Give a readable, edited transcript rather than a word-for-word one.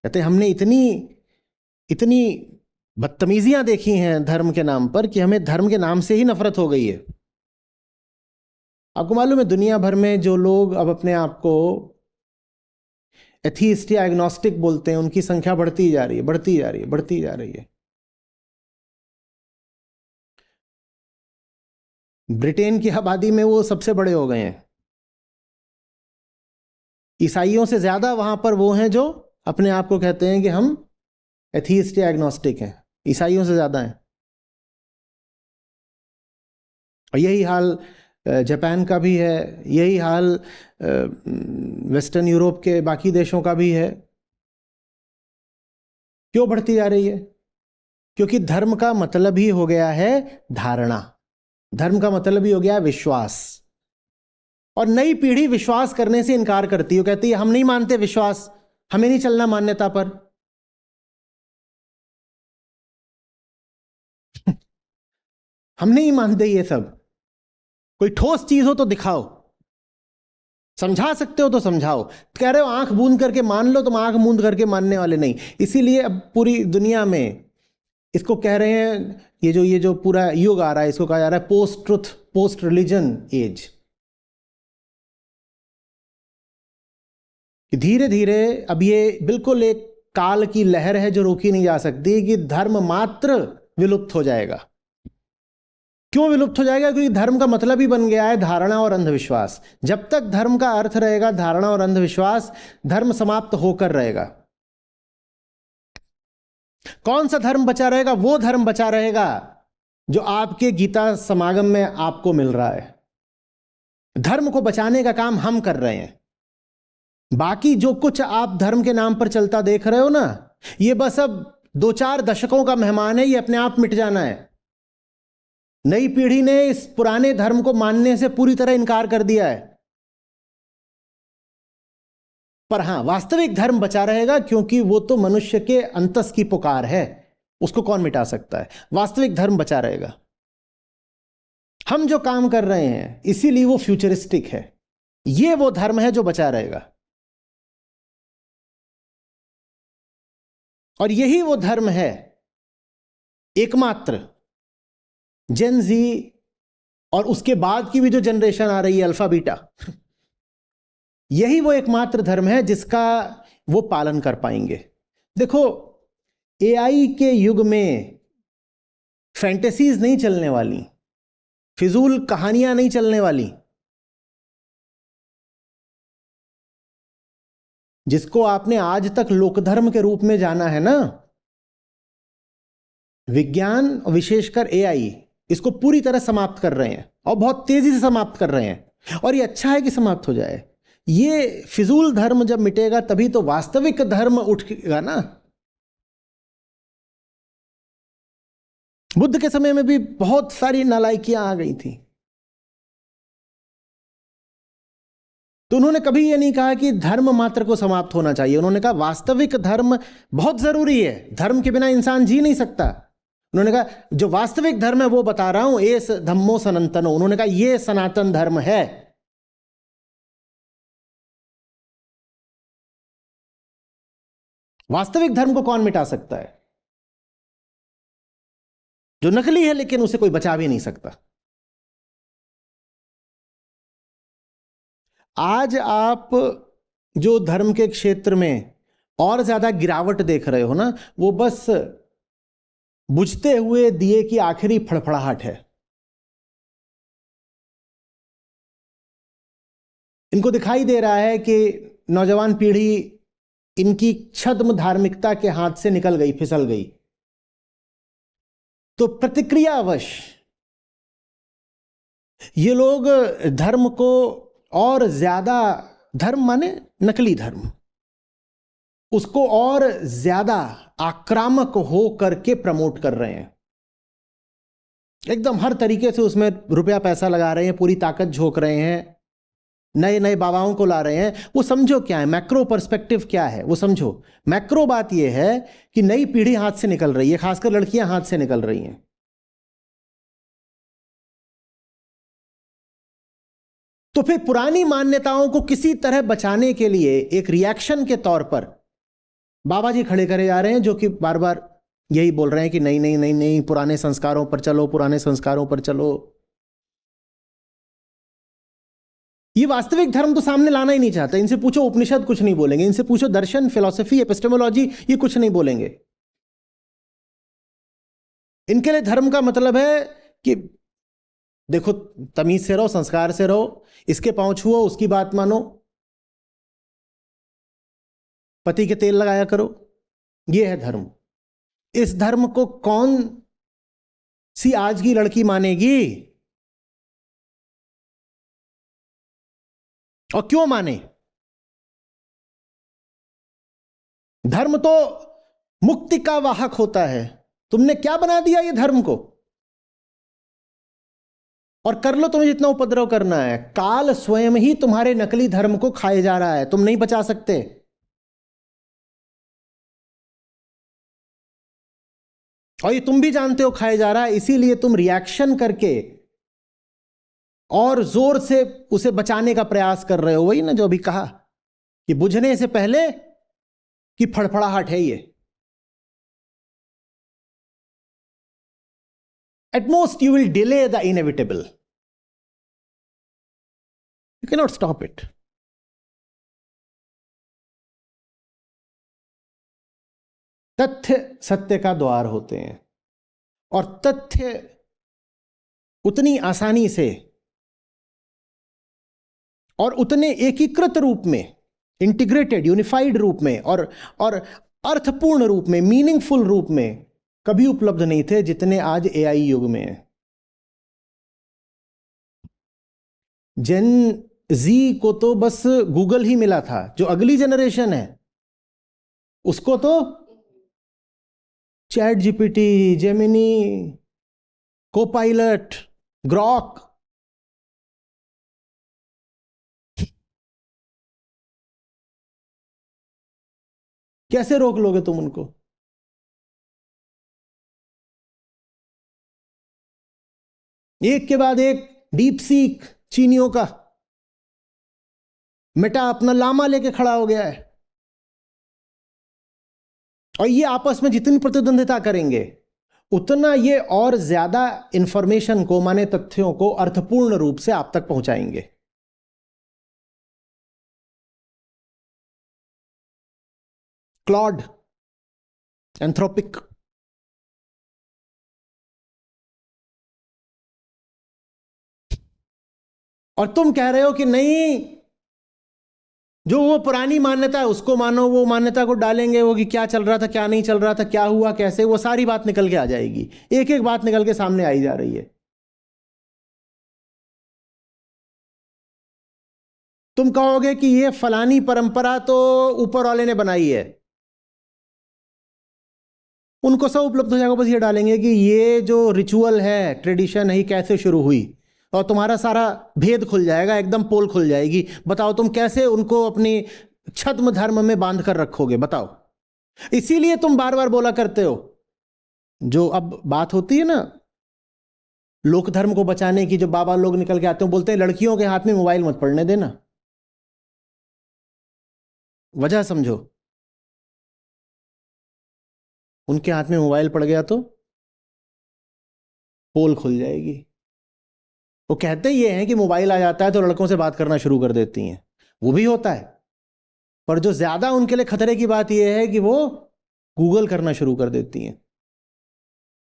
कहते हमने इतनी इतनी बदतमीजियां देखी हैं धर्म के नाम पर कि हमें धर्म के नाम से ही नफरत हो गई है। आपको मालूम है दुनिया भर में जो लोग अब अपने आप को एथीस्ट या एग्नोस्टिक बोलते हैं उनकी संख्या बढ़ती जा रही है, बढ़ती जा रही है, बढ़ती जा रही है। ब्रिटेन की आबादी में वो सबसे बड़े हो गए हैं। ईसाइयों से ज्यादा वहां पर वो हैं जो अपने आप को कहते हैं कि हम एथीस्ट या एग्नोस्टिक हैं, ईसाइयों से ज्यादा हैं। और यही हाल जापान का भी है, यही हाल वेस्टर्न यूरोप के बाकी देशों का भी है। क्यों बढ़ती जा रही है? क्योंकि धर्म का मतलब ही हो गया है धारणा, धर्म का मतलब ही हो गया है विश्वास। और नई पीढ़ी विश्वास करने से इनकार करती है, कहती है हम नहीं मानते विश्वास, हमें नहीं चलना मान्यता पर। हम नहीं मानते ये सब। कोई ठोस चीज हो तो दिखाओ, समझा सकते हो तो समझाओ। कह रहे हो आंख बूंद करके मान लो, तुम आंख बूंद करके मानने वाले नहीं। इसीलिए अब पूरी दुनिया में इसको कह रहे हैं, ये जो पूरा युग आ रहा है इसको कहा जा रहा है post truth post religion age. कि धीरे धीरे अब ये बिल्कुल एक काल की लहर है जो रोकी नहीं जा सकती कि धर्म मात्र विलुप्त हो जाएगा। क्यों विलुप्त हो जाएगा? क्योंकि धर्म का मतलब ही बन गया है धारणा और अंधविश्वास। जब तक धर्म का अर्थ रहेगा धारणा और अंधविश्वास, धर्म समाप्त होकर रहेगा। कौन सा धर्म बचा रहेगा? वो धर्म बचा रहेगा जो आपके गीता समागम में आपको मिल रहा है। धर्म को बचाने का काम हम कर रहे हैं। बाकी जो कुछ आप धर्म के नाम पर चलता देख रहे हो ना, ये बस अब 2-4 दशकों का मेहमान है, ये अपने आप मिट जाना है। नई पीढ़ी ने इस पुराने धर्म को मानने से पूरी तरह इनकार कर दिया है। पर हां, वास्तविक धर्म बचा रहेगा, क्योंकि वो तो मनुष्य के अंतस की पुकार है, उसको कौन मिटा सकता है। वास्तविक धर्म बचा रहेगा। हम जो काम कर रहे हैं इसीलिए वो फ्यूचरिस्टिक है। ये वो धर्म है जो बचा रहेगा। और यही वो धर्म है एकमात्र जेन जी और उसके बाद की भी जो जनरेशन आ रही है अल्फा बीटा, यही वो एकमात्र धर्म है जिसका वो पालन कर पाएंगे। देखो, एआई के युग में फैंटेसीज नहीं चलने वाली, फिजूल कहानियां नहीं चलने वाली। जिसको आपने आज तक लोकधर्म के रूप में जाना है ना, विज्ञान और विशेषकर एआई इसको पूरी तरह समाप्त कर रहे हैं, और बहुत तेजी से समाप्त कर रहे हैं। और ये अच्छा है कि समाप्त हो जाए। ये फिजूल धर्म जब मिटेगा तभी तो वास्तविक धर्म उठेगा ना। बुद्ध के समय में भी बहुत सारी नालायकियां आ गई थी, तो उन्होंने कभी ये नहीं कहा कि धर्म मात्र को समाप्त होना चाहिए। उन्होंने कहा वास्तविक धर्म बहुत जरूरी है, धर्म के बिना इंसान जी नहीं सकता। उन्होंने कहा जो वास्तविक धर्म है वो बता रहा हूं, एस धम्मो सनातनो। उन्होंने कहा ये सनातन धर्म है। वास्तविक धर्म को कौन मिटा सकता है? जो नकली है, लेकिन उसे कोई बचा भी नहीं सकता। आज आप जो धर्म के क्षेत्र में और ज्यादा गिरावट देख रहे हो ना, वो बस बुझते हुए दिए की आखिरी फड़फड़ाहट है। इनको दिखाई दे रहा है कि नौजवान पीढ़ी इनकी छद्म धार्मिकता के हाथ से निकल गई, फिसल गई। तो प्रतिक्रियावश ये लोग धर्म को और ज्यादा, धर्म माने नकली धर्म, उसको और ज्यादा आक्रामक हो करके प्रमोट कर रहे हैं। एकदम हर तरीके से उसमें रुपया पैसा लगा रहे हैं, पूरी ताकत झोंक रहे हैं, नए नए बाबाओं को ला रहे हैं। वो समझो क्या है, मैक्रो पर्सपेक्टिव क्या है वो समझो। मैक्रो बात यह है कि नई पीढ़ी हाथ से निकल रही है, खासकर लड़कियां हाथ से निकल रही हैं। तो फिर पुरानी मान्यताओं को किसी तरह बचाने के लिए एक रिएक्शन के तौर पर बाबा जी खड़े करे जा रहे हैं जो कि बार बार यही बोल रहे हैं कि नहीं नहीं नहीं नहीं, पुराने संस्कारों पर चलो, पुराने संस्कारों पर चलो। ये वास्तविक धर्म तो सामने लाना ही नहीं चाहता। इनसे पूछो उपनिषद कुछ नहीं बोलेंगे, इनसे पूछो दर्शन, फिलॉसफी, एपिस्टेमोलॉजी, ये कुछ नहीं बोलेंगे। इनके लिए धर्म का मतलब है कि देखो तमीज से रहो, संस्कार से रहो, इसके पांव छुओ, उसकी बात मानो, पति के तेल लगाया करो, ये है धर्म। इस धर्म को कौन सी आज की लड़की मानेगी और क्यों माने? धर्म तो मुक्ति का वाहक होता है। तुमने क्या बना दिया ये धर्म को? और कर लो तुम्हें जितना उपद्रव करना है, काल स्वयं ही तुम्हारे नकली धर्म को खाए जा रहा है, तुम नहीं बचा सकते। और ये तुम भी जानते हो खाए जा रहा है, इसीलिए तुम रिएक्शन करके और जोर से उसे बचाने का प्रयास कर रहे हो। वही ना जो अभी कहा कि बुझने से पहले कि फड़फड़ाहट है ये। At most you will delay the inevitable. You cannot stop it. तथ्य सत्य का द्वार होते हैं और तथ्य उतनी आसानी से और उतने एकीकृत रूप में, इंटीग्रेटेड यूनिफाइड रूप में और अर्थपूर्ण रूप में, मीनिंगफुल रूप में कभी उपलब्ध नहीं थे जितने आज एआई युग में है। जेन जी को तो बस गूगल ही मिला था, जो अगली जनरेशन है उसको तो chat GPT, Gemini, Copilot, Grok. कैसे रोक लोगे तुम उनको? एक के बाद एक डीप सीक चीनियों का, मेटा अपना लामा लेके खड़ा हो गया है और ये आपस में जितनी प्रतिद्वंदिता करेंगे उतना ये और ज्यादा इंफॉर्मेशन को, माने तथ्यों को अर्थपूर्ण रूप से आप तक पहुंचाएंगे। क्लॉड, एंथ्रोपिक, और तुम कह रहे हो कि नहीं, जो वो पुरानी मान्यता है उसको मानो, वो मान्यता को डालेंगे, वो कि क्या चल रहा था, क्या नहीं चल रहा था, क्या हुआ, कैसे, वो सारी बात निकल के आ जाएगी। एक एक बात निकल के सामने आई जा रही है। तुम कहोगे कि ये फलानी परंपरा तो ऊपर वाले ने बनाई है, उनको सब उपलब्ध हो जाएगा, बस ये डालेंगे कि ये जो रिचुअल है, ट्रेडिशन है, कैसे शुरू हुई, और तुम्हारा सारा भेद खुल जाएगा, एकदम पोल खुल जाएगी। बताओ तुम कैसे उनको अपनी छद्म धर्म में बांध कर रखोगे? बताओ। इसीलिए तुम बार बार बोला करते हो, जो अब बात होती है ना लोक धर्म को बचाने की, जो बाबा लोग निकल के आते हैं बोलते हैं लड़कियों के हाथ में मोबाइल मत पड़ने देना। वजह समझो, उनके हाथ में मोबाइल पड़ गया तो पोल खुल जाएगी। वो कहते ये हैं कि मोबाइल आ जाता है तो लड़कों से बात करना शुरू कर देती हैं, वो भी होता है, पर जो ज्यादा उनके लिए खतरे की बात यह है कि वो गूगल करना शुरू कर देती हैं।